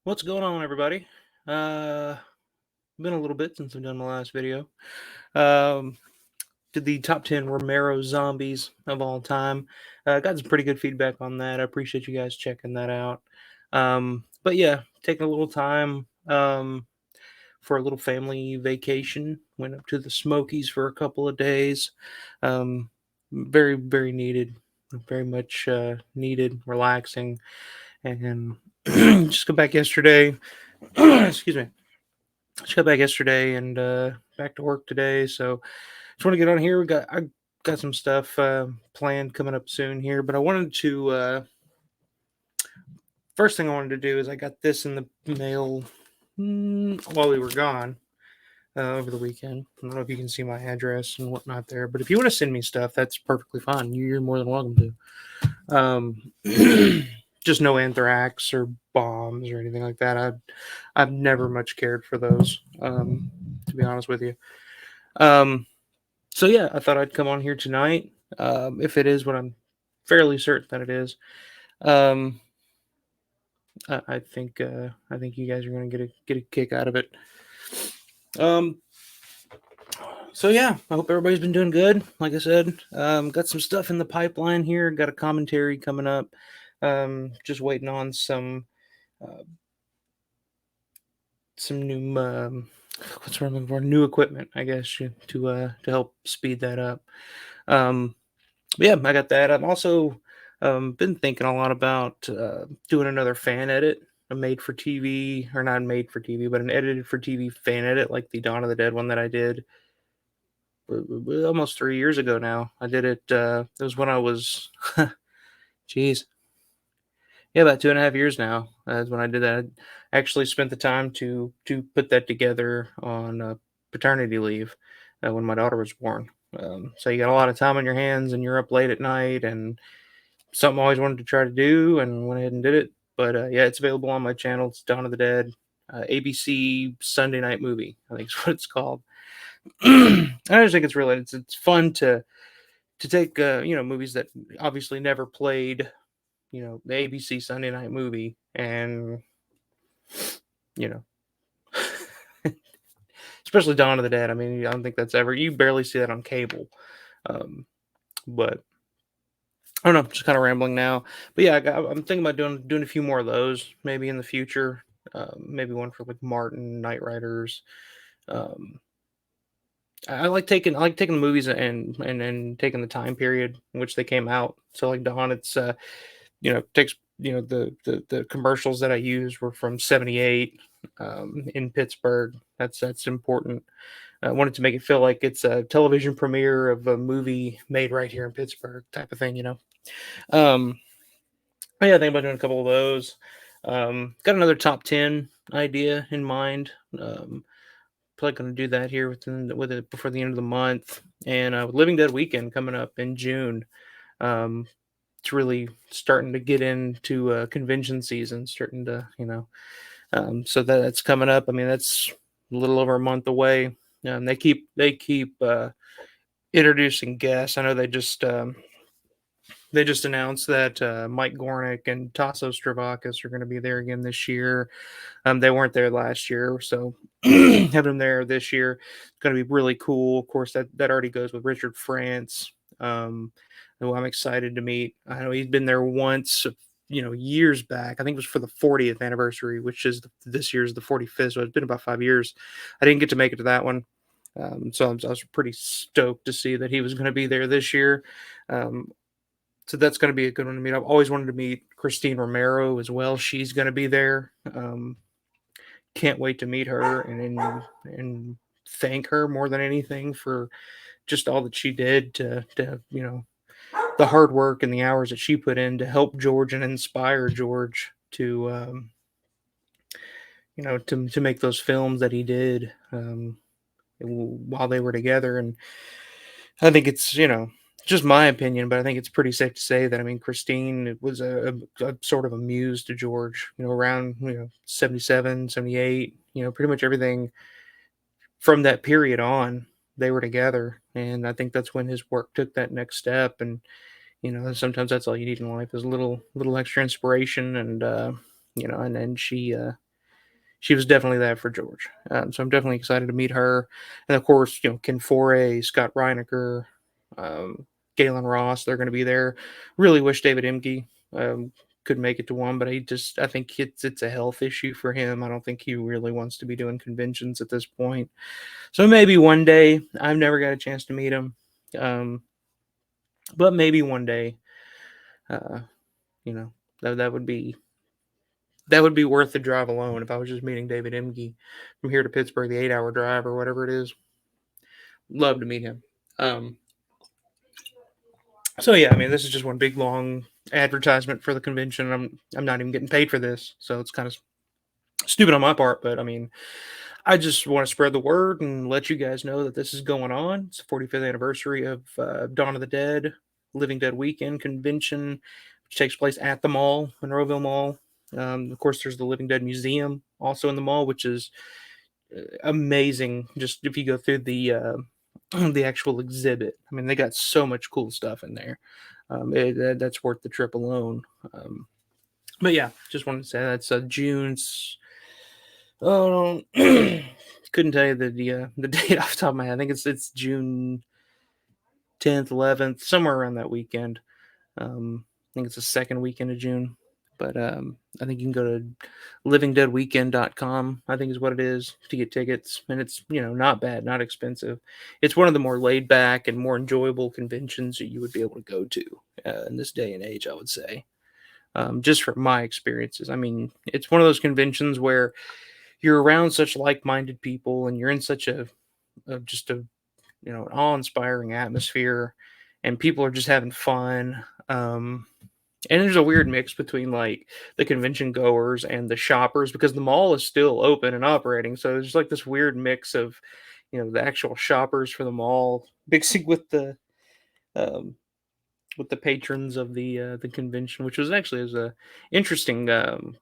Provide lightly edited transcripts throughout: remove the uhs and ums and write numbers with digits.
What's going on, everybody? Uh, been a little bit since I've done my last video. Um, did the top 10 Romero zombies of all time. Got some pretty good feedback on that. I appreciate you guys checking that out. But yeah, taking a little time for a little family vacation. Went up to the Smokies for a couple of days. Very, very needed. Very much needed, relaxing. And just got back yesterday. Excuse me. Just got back yesterday and back to work today. So just want to get on here. I got some stuff planned coming up soon here, but I wanted to first thing I wanted to do is I got this in the mail while we were gone over the weekend. I don't know if you can see my address and whatnot there, but if you want to send me stuff, that's perfectly fine. You're more than welcome to. Just no anthrax or bombs or anything like that. I've never much cared for those, to be honest with you. Um, so yeah, I thought I'd come on here tonight. If it is what I'm fairly certain that it is, um, I think you guys are gonna get a kick out of it. Um, so yeah, I hope everybody's been doing good. Like I said, got some stuff in the pipeline here. Got a commentary coming up. Just waiting on uh, some new what's what I'm looking for, new equipment, I guess, to help speed that up. Um, But yeah, I got that. I'm also been thinking a lot about doing another fan edit, a made for TV, or not made for TV, but an edited for TV fan edit, like the Dawn of the Dead one that I did almost 3 years ago now. I did it. It was when I was, geez, yeah, about 2.5 years now. That's when I did that. I actually spent the time to put that together on paternity leave when my daughter was born. So you got a lot of time on your hands, and you're up late at night, and something I always wanted to try to do, and went ahead and did it. But yeah, it's available on my channel. It's Dawn of the Dead, ABC Sunday Night Movie, I think is what it's called. I just think it's really it's fun to take movies that obviously never played, the ABC Sunday Night Movie, and you know especially Dawn of the Dead. I mean, I don't think that's ever, you barely see that on cable. Um, but I don't know, just kind of rambling now. But yeah, I'm thinking about doing a few more of those maybe in the future. Maybe one for like Martin, Knight Riders. Um, I like taking the movies and taking the time period in which they came out. So like Dawn, it's takes the commercials that I used were from '78 in Pittsburgh. That's important. I wanted to make it feel like it's a television premiere of a movie made right here in Pittsburgh, type of thing. Um, but yeah, I think about doing a couple of those. Got another top 10 idea in mind. Probably going to do that here with it before the end of the month. And with Living Dead weekend coming up in June, um, it's really starting to get into convention season, starting to, so that's coming up. I mean, that's a little over a month away. They keep introducing guests. I know they just announced that Mike Gornick and Tasso Stravakis are going to be there again this year. They weren't there last year, so having them there this year is going to be really cool. Of course, that already goes with Richard France, who I'm excited to meet. I know he's been there once, years back. I think it was for the 40th anniversary, which is this year's the 45th. So it's been about 5 years. I didn't get to make it to that one. So I was pretty stoked to see that he was going to be there this year. Um, so that's going to be a good one to meet. I've always wanted to meet Christine Romero as well. She's going to be there. Can't wait to meet her and thank her more than anything for just all that she did to the hard work and the hours that she put in to help George and inspire George to to make those films that he did while they were together. And I think it's just my opinion, but I think it's pretty safe to say that, I mean, Christine was a sort of a muse to George, around 77, 78, pretty much everything from that period on, they were together. And I think that's when his work took that next step. And sometimes that's all you need in life is a little extra inspiration. And and then she she was definitely that for George. So I'm definitely excited to meet her, and of course, Ken Foray, Scott Reinecker, um, Galen Ross, they're going to be there. Really wish David Imke um, could make it to one, but I think it's a health issue for him. I don't think he really wants to be doing conventions at this point. So maybe one day. I've never got a chance to meet him, um, but maybe one day. Uh, you know that would be worth the drive alone if I was just meeting David Imge from here to Pittsburgh, the 8 hour drive or whatever it is. Love to meet him. Um, so yeah, I mean, this is just one big long advertisement for the convention. I'm not even getting paid for this, so it's kind of stupid on my part. But I mean, I just want to spread the word and let you guys know that this is going on. It's the 45th anniversary of Dawn of the Dead, Living Dead Weekend convention, which takes place at the mall, Monroeville Mall. Of course, there's the Living Dead Museum also in the mall, which is amazing. Just if you go through the the actual exhibit, I mean, they got so much cool stuff in there. That's worth the trip alone. But yeah, just wanted to say that's June's. Oh, couldn't tell you the date off the top of my head. I think it's June 10th, 11th, somewhere around that weekend. I think it's the second weekend of June. But I think you can go to livingdeadweekend.com, I think is what it is, to get tickets. And it's, not bad, not expensive. It's one of the more laid back and more enjoyable conventions that you would be able to go to in this day and age, I would say. Just from my experiences. I mean, it's one of those conventions where you're around such like-minded people and you're in such just a an awe-inspiring atmosphere, and people are just having fun. And there's a weird mix between like the convention goers and the shoppers because the mall is still open and operating. So there's like this weird mix of, the actual shoppers for the mall mixing um, with the patrons of the convention, which was actually was a interesting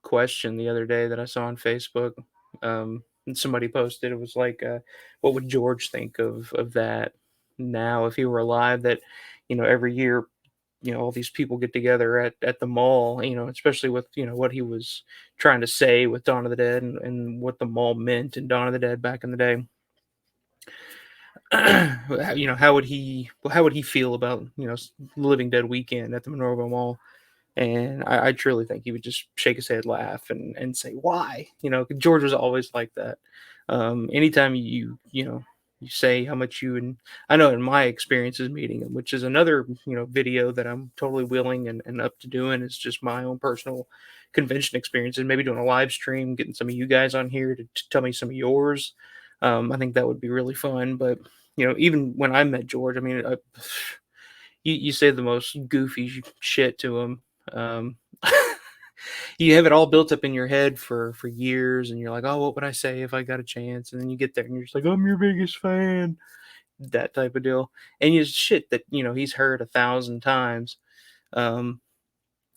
question the other day that I saw on Facebook. And somebody posted it was like, what would George think of that now if he were alive? That every year all these people get together at the mall, especially with what he was trying to say with Dawn of the Dead and what the mall meant in Dawn of the Dead back in the day. How would he feel about Living Dead weekend at the Monroeville Mall? And I truly think he would just shake his head, laugh, and say, "Why?" George was always like that. Anytime you say how much you and I know in my experiences meeting him, which is another video that I'm totally willing and up to doing, is just my own personal convention experience and maybe doing a live stream, getting some of you guys on here to tell me some of yours. I think that would be really fun. But even when I met George, I mean, you say the most goofy shit to him. Um, you have it all built up in your head for years, and you're like, "Oh, what would I say if I got a chance?" And then you get there, and you're just like, "I'm your biggest fan," that type of deal. And it's shit that he's heard 1,000 times. Um,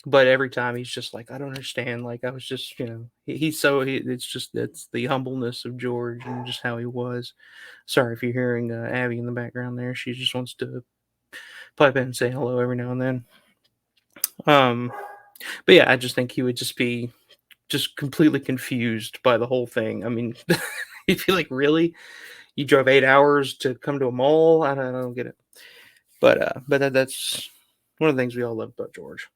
but every time he's just like, "I don't understand." Like I was just, it's just that's the humbleness of George and just how he was. Sorry if you're hearing Abby in the background there. She just wants to pipe in and say hello every now and then. Um, but yeah, I just think he would just be just completely confused by the whole thing. I mean, you feel like, really? You drove 8 hours to come to a mall? I don't get it. But that's one of the things we all love about George.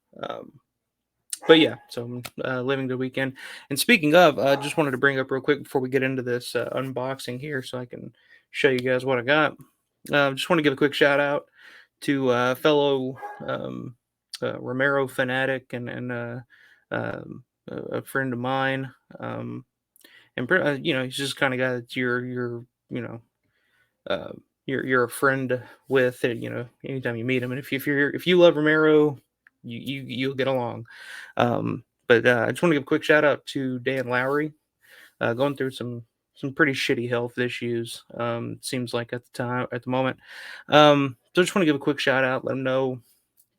But yeah, so living the weekend. And speaking of, just wanted to bring up real quick before we get into this unboxing here, so I can show you guys what I got. Just want to give a quick shout out to fellow um, Romero fanatic and a friend of mine. He's just kind of guy that you're you know uh, you're a friend with. Anytime you meet him, and if you love Romero, you'll get along. But I just want to give a quick shout out to Dan Lowry, going through some pretty shitty health issues. Seems like at the moment. So I just want to give a quick shout out, let him know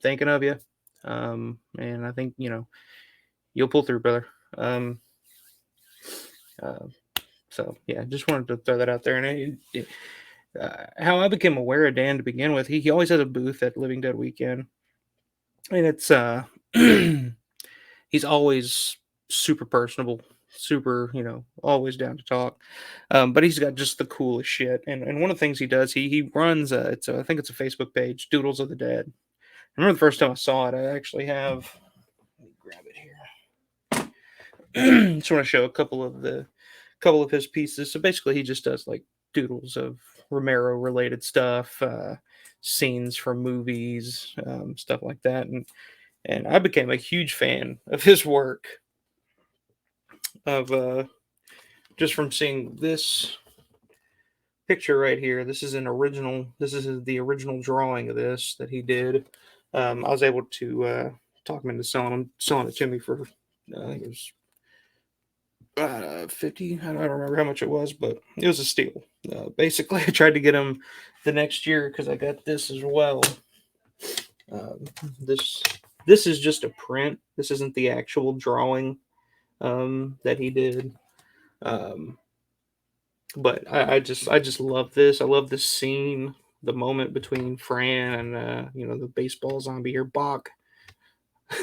thinking of you. And I think you'll pull through, brother. Um, uh, so yeah, just wanted to throw that out there. And how I became aware of Dan to begin with, he always has a booth at Living Dead Weekend, and it's he's always super personable, super, always down to talk. But he's got just the coolest shit. And one of the things he does, he runs I think it's a Facebook page, Doodles of the Dead. I remember the first time I saw it. I actually have. Let me grab it here. Just want to show a couple of his pieces. So basically, he just does like doodles of Romero related stuff, scenes from movies, stuff like that, and I became a huge fan of his work. Of just from seeing this picture right here. This is an original. This is the original drawing of this that he did. I was able to talk him into selling it to me for. I think it was 50. I don't remember how much it was, but it was a steal. Basically, I tried to get him the next year because I got this as well. Um, this this is just a print. This isn't the actual drawing that he did. Um, but I just love this. I love this scene, the moment between Fran and the baseball zombie here, Bach.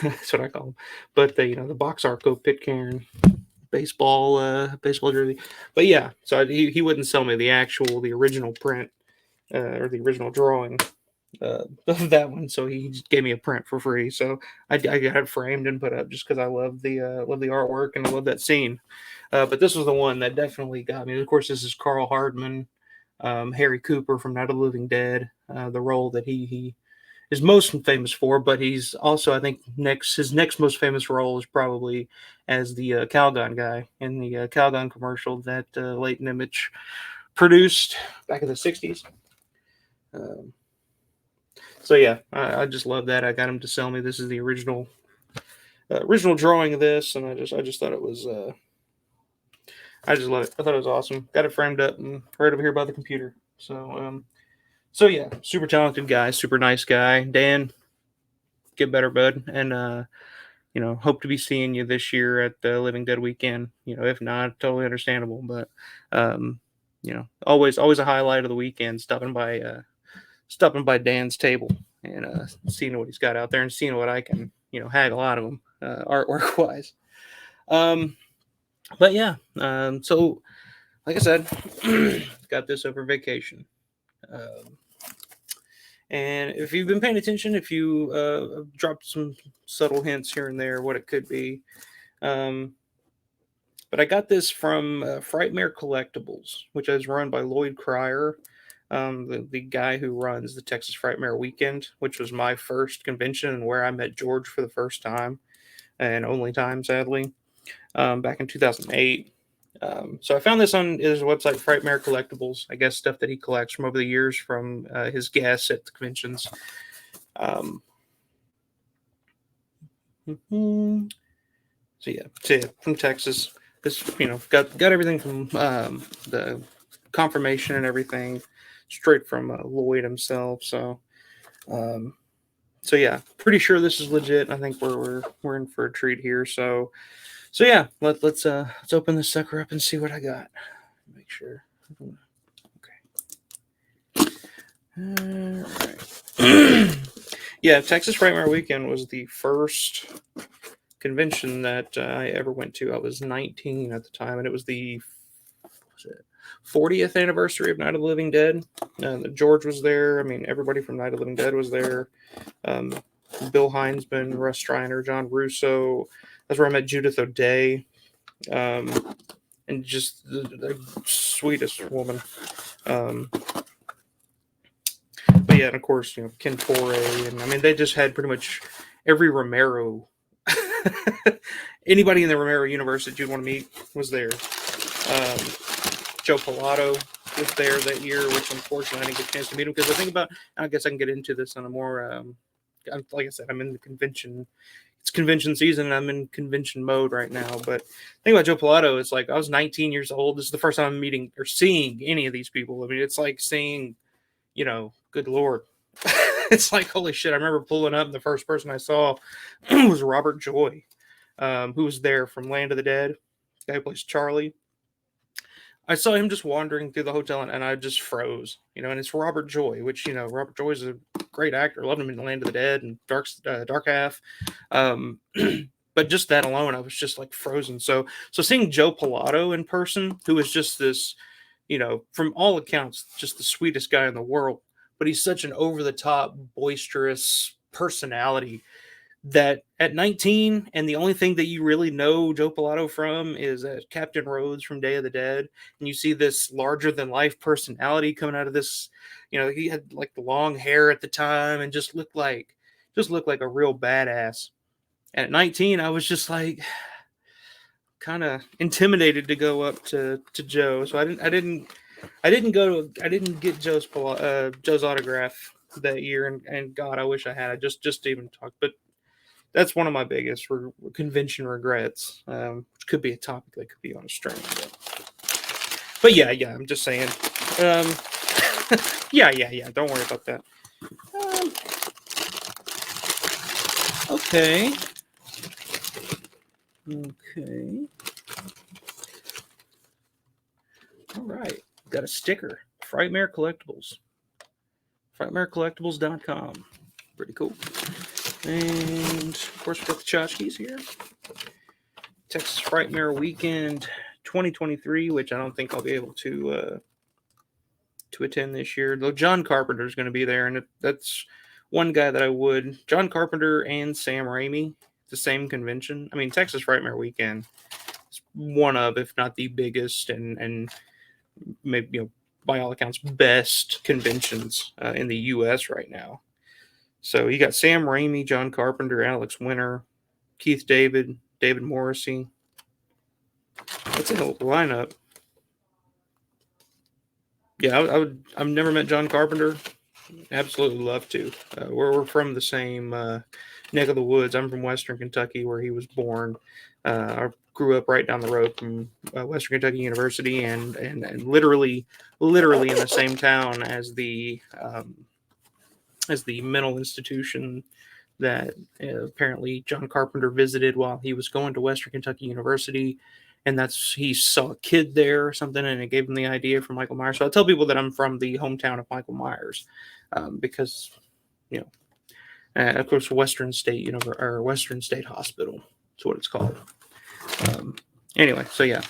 That's what I call him. But the Bach's Arco Pitcairn baseball jersey. But yeah, so he wouldn't sell me the original print or the original drawing of that one. So he just gave me a print for free. So I got it framed and put up just because I love the artwork and I love that scene. But this was the one that definitely got me. Of course, this is Carl Hardman, Harry Cooper from Night of the Living Dead, the role that he is most famous for. But he's also, I think, his next most famous role is probably as the Calgon guy in the Calgon commercial that Leighton Image produced back in the '60s. Um, so yeah, I just love that. I got him to sell me. This is the original drawing of this, and I just thought it was. I just love it. I thought it was awesome. Got it framed up and right over here by the computer. So yeah, super talented guy, super nice guy. Dan, get better, bud, and hope to be seeing you this year at the Living Dead weekend. If not, totally understandable, but um, always a highlight of the weekend stopping by Dan's table and seeing what he's got out there and seeing what I can haggle out of him artwork wise. Um, but yeah, so like I said, got this over vacation. Um, and if you've been paying attention, if you dropped some subtle hints here and there, what it could be. Um, but I got this from Frightmare Collectables, which is run by Lloyd Cryer, the guy who runs the Texas Frightmare Weekend, which was my first convention and where I met George for the first time and only time, sadly, back in 2008. So I found this on his website, Frightmare Collectables. I guess stuff that he collects from over the years from his guests at the conventions. Um, so yeah, from Texas. This got everything from the confirmation and everything straight from Lloyd himself. Um, so yeah, pretty sure this is legit. I think we're in for a treat here. So yeah, let's open this sucker up and see what I got. Make sure. Okay. All right. Yeah, Texas Frightmare Weekend was the first convention that I ever went to. I was 19 at the time, and it was the 40th anniversary of Night of the Living Dead. George was there. I mean, everybody from Night of the Living Dead was there. Um, Bill Heinzman, Russ Striner, John Russo. That's where I met Judith O'Day. And just the sweetest woman. But yeah, and of course, Ken Torre, and I mean, they just had pretty much every Romero, anybody in the Romero universe that you'd want to meet was there. Joe Pilato was there that year, which unfortunately I didn't get a chance to meet him because I guess I can get into this on a more, like I said, I'm in the convention. It's convention season and I'm in convention mode right now. But the thing about Joe Pilato is like I was 19 years old. This is the first time I'm meeting or seeing any of these people. I mean, it's like seeing, good Lord. It's like, holy shit. I remember pulling up and the first person I saw was Robert Joy, who was there from Land of the Dead. The guy who plays Charlie. I saw him just wandering through the hotel and I just froze, and it's Robert Joy, which, Robert Joy is a great actor. Loved him in the Land of the Dead and Dark Half. But But just that alone, I was just like frozen. So seeing Joe Pilato in person, who is just this, from all accounts, just the sweetest guy in the world, but he's such an over the top, boisterous personality that at 19, and the only thing that you really know Joe Pilato from is Captain Rhodes from Day of the Dead, and you see this larger than life personality coming out of this. He had like the long hair at the time and just looked like a real badass. And at 19, I was just like kind of intimidated to go up to Joe, so I didn't get Joe's autograph that year, and God, I wish I had. I just to even talk, but that's one of my biggest convention regrets, which could be a topic that could be on a stream. But yeah, I'm just saying. Um, yeah. Don't worry about that. Um, okay. All right. Got a sticker. Frightmare Collectables. FrightmareCollectables.com. Pretty cool. And of course, we've got the tchotchkes here. Texas Frightmare Weekend 2023, which I don't think I'll be able to attend this year. Though John Carpenter is going to be there, and that's one guy that I would. John Carpenter and Sam Raimi, the same convention. I mean, Texas Frightmare Weekend is one of, if not the biggest, and maybe by all accounts, best conventions in the U.S. right now. So you got Sam Raimi, John Carpenter, Alex Winter, Keith David, David Morrissey. That's in the lineup. Yeah, I've never met John Carpenter. Absolutely love to. We're from the same neck of the woods. I'm from Western Kentucky, where he was born. I grew up right down the road from Western Kentucky University, and literally in the same town as the mental institution that apparently John Carpenter visited while he was going to Western Kentucky University. And he saw a kid there or something, and it gave him the idea for Michael Myers. So I tell people that I'm from the hometown of Michael Myers, because, of course, Western State or Western State Hospital is what it's called. Anyway, so yeah,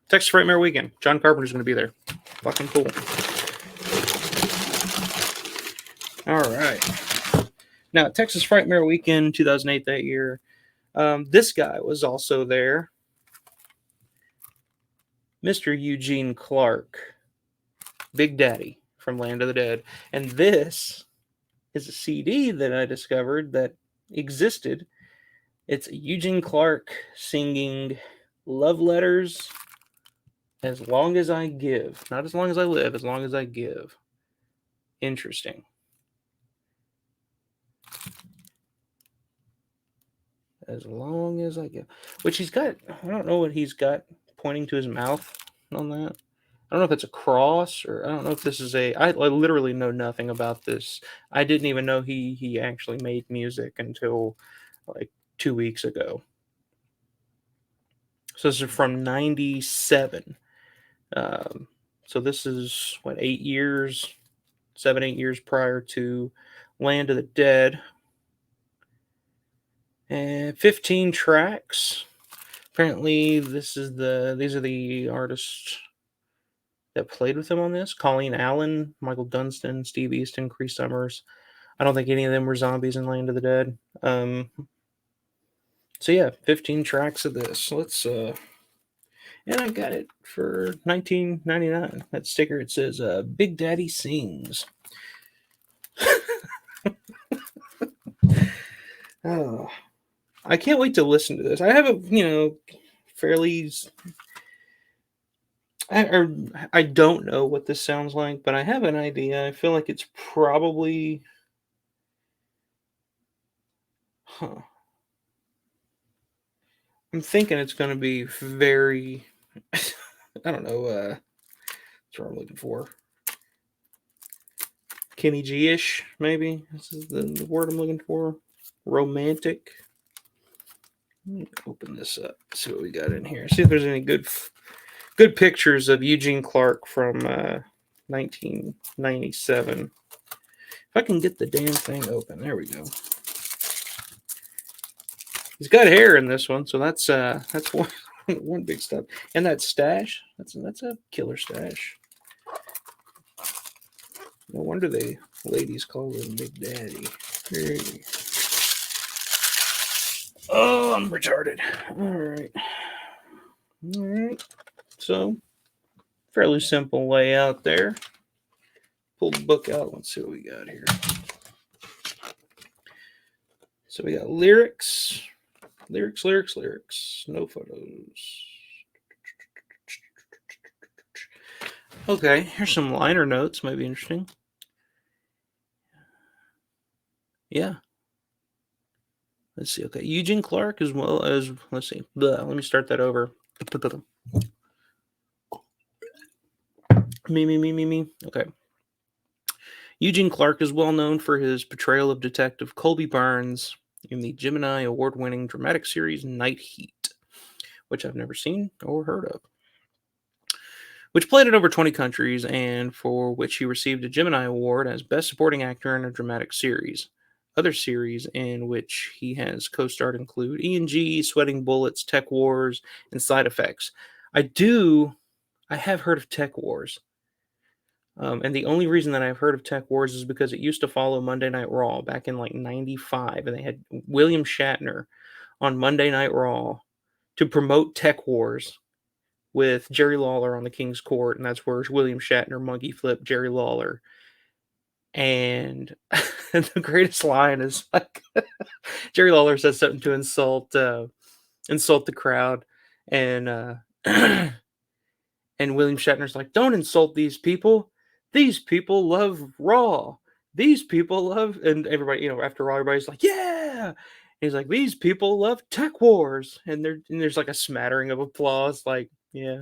Texas Frightmare Weekend. John Carpenter's going to be there. Fucking cool. All right. Now, Texas Frightmare Weekend 2008 that year. This guy was also there. Mr. Eugene Clark, Big Daddy from Land of the Dead. And this is a CD that I discovered that existed. It's Eugene Clark singing Love Letters As Long As I Give. Not as long as I live, as long as I give. Interesting. As long as I give. Which he's got, I don't know what he's got pointing to his mouth on that. I don't know if it's a cross, or I don't know if this is I literally know nothing about this. I didn't even know he actually made music until like 2 weeks ago. So this is from 97. So this is 8 years, 7-8 years prior to Land of the Dead. And 15 tracks. Apparently these are the artists that played with him on this. Colleen Allen, Michael Dunstan, Steve Easton, Cree Summers. I don't think any of them were zombies in Land of the Dead. So yeah, 15 tracks of this. Let's and I got it for $19.99. That sticker, it says Big Daddy Sings. Oh, I can't wait to listen to this. I have a fairly I don't know what this sounds like, but I have an idea. I feel like it's probably I'm thinking it's going to be very I don't know that's what I'm looking for. Kenny G-ish, maybe. This is the word I'm looking for. Romantic. Let me open this up. See what we got in here. See if there's any good pictures of Eugene Clark from 1997. If I can get the damn thing open. There we go. He's got hair in this one, so that's one one big step. And that stash, that's a killer stash. No wonder they ladies call him Big Daddy. Hey. Oh, I'm retarded. All right. So fairly simple layout there. Pull the book out. Let's see what we got here. So we got lyrics. No photos. Okay, here's some liner notes. Might be interesting. Yeah. Let's see. Okay, Eugene Clark as well as, let's see. Let me start that over. Me. Okay. Eugene Clark is well known for his portrayal of Detective Colby Barnes in the Gemini award-winning dramatic series Night Heat, which I've never seen or heard of, which played in over 20 countries and for which he received a Gemini Award as Best Supporting Actor in a Dramatic Series. Other series in which he has co-starred include E&G, Sweating Bullets, Tech Wars, and Side Effects. I have heard of Tech Wars. And the only reason that I've heard of Tech Wars is because it used to follow Monday Night Raw back in like 95, and they had William Shatner on Monday Night Raw to promote Tech Wars with Jerry Lawler on the King's Court, and that's where William Shatner monkey flipped Jerry Lawler. And the greatest line is like Jerry Lawler says something to insult the crowd, and and William Shatner's like, "Don't insult these people. These people love Raw. These people love," and everybody, after Raw, everybody's like, "Yeah." And he's like, "These people love Tech Wars," and there's like a smattering of applause, like, yeah.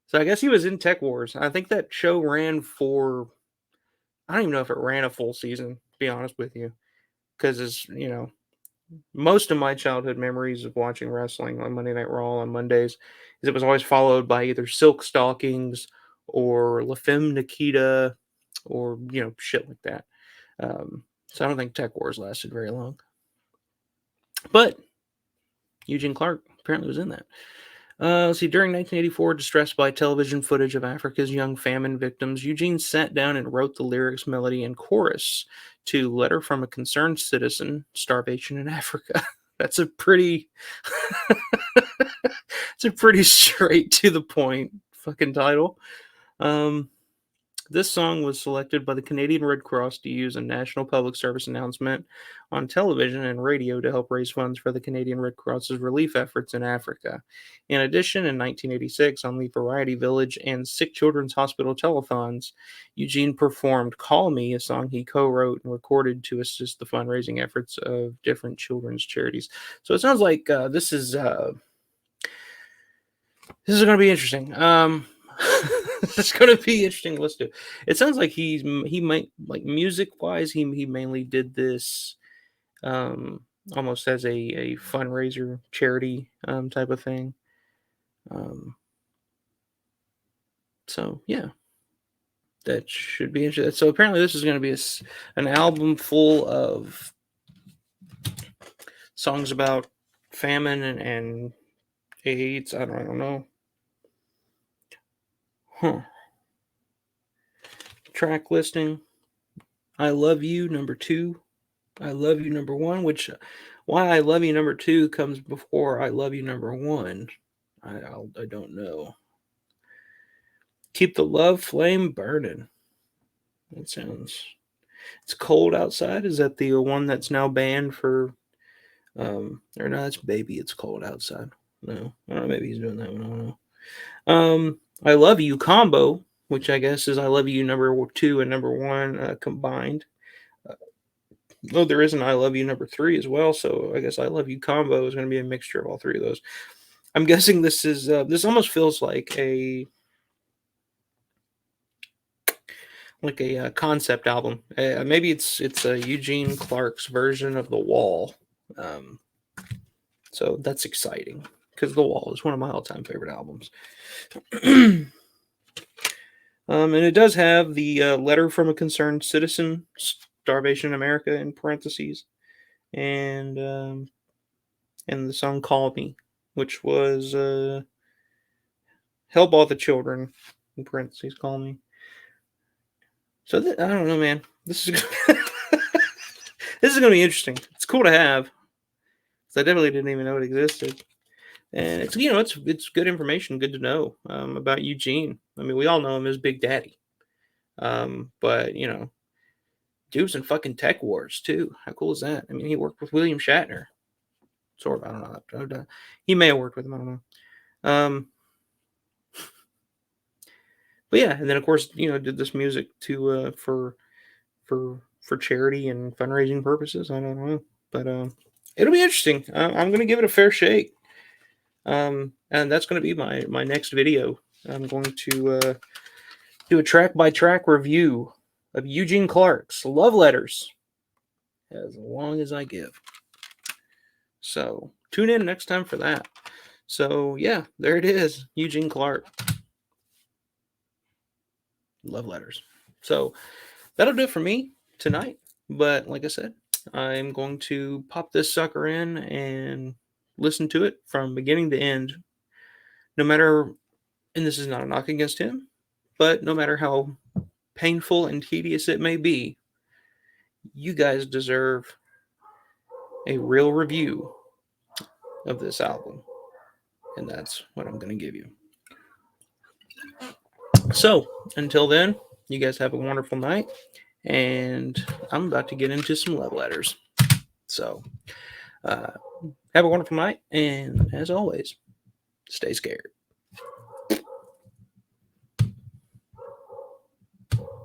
So I guess he was in Tech Wars. I think that show ran for, I don't even know if it ran a full season, to be honest with you, because most of my childhood memories of watching wrestling on Monday Night Raw on Mondays is it was always followed by either Silk Stockings or La Femme Nikita or, shit like that. So I don't think Tech Wars lasted very long. But Eugene Clark apparently was in that. Let's see, during 1984, distressed by television footage of Africa's young famine victims, Eugene sat down and wrote the lyrics, melody, and chorus to Letter from a Concerned Citizen, Starvation in Africa. That's a pretty it's a pretty straight to the point fucking title. This song was selected by the Canadian Red Cross to use a national public service announcement on television and radio to help raise funds for the Canadian Red Cross's relief efforts in Africa. In addition, in 1986, on the Variety Village and Sick Children's Hospital telethons, Eugene performed Call Me, a song he co-wrote and recorded to assist the fundraising efforts of different children's charities. So it sounds like this is going to be interesting. It's going to be interesting to listen to. It sounds like he might, like, music wise, he mainly did this almost as a fundraiser charity type of thing. So yeah, that should be interesting. So apparently this is going to be an album full of songs about famine and AIDS. I don't know. Huh. Track listing. I Love You, number 2. I Love You, number 1, which why I Love You, number 2 comes before I Love You, number 1. I don't know. Keep the Love Flame Burning. That sounds... It's Cold Outside. Is that the one that's now banned for... or no, that's Baby, It's Cold Outside. No, I don't know, maybe he's doing that one. I don't know. I Love You combo, which I guess is I Love You number 2 and number 1 combined. Oh, there is an I Love You number 3 as well, so I guess I Love You combo is going to be a mixture of all three of those. I'm guessing this is this almost feels like a concept album. Maybe it's Eugene Clark's version of The Wall. So that's exciting because The Wall is one of my all-time favorite albums. And it does have the Letter from a Concerned Citizen, Starvation in America in parentheses. And and the song "Call Me," which was "Help All the Children." In parentheses, "Call Me." So I don't know, man. This is this is gonna be interesting. It's cool to have, 'cause I definitely didn't even know it existed. And it's it's good information, good to know about Eugene. I mean, we all know him as Big Daddy, but dude was in fucking Tech Wars too. How cool is that? I mean, he worked with William Shatner, sort of. I don't know. He may have worked with him. I don't know. But yeah, and then of course, did this music to for charity and fundraising purposes. I don't know, but it'll be interesting. I'm gonna give it a fair shake. And that's gonna be my next video. I'm going to do a track by track review of Eugene Clark's Love Letters, as long as I give. So tune in next time for that. So yeah, there it is, Eugene Clark, Love Letters. So that'll do it for me tonight. But like I said, I'm going to pop this sucker in and listen to it from beginning to end. No matter, and this is not a knock against him, but no matter how painful and tedious it may be, you guys deserve a real review of this album. And that's what I'm going to give you. So until then, you guys have a wonderful night. And I'm about to get into some love letters. So have a wonderful night. And as always, stay scared.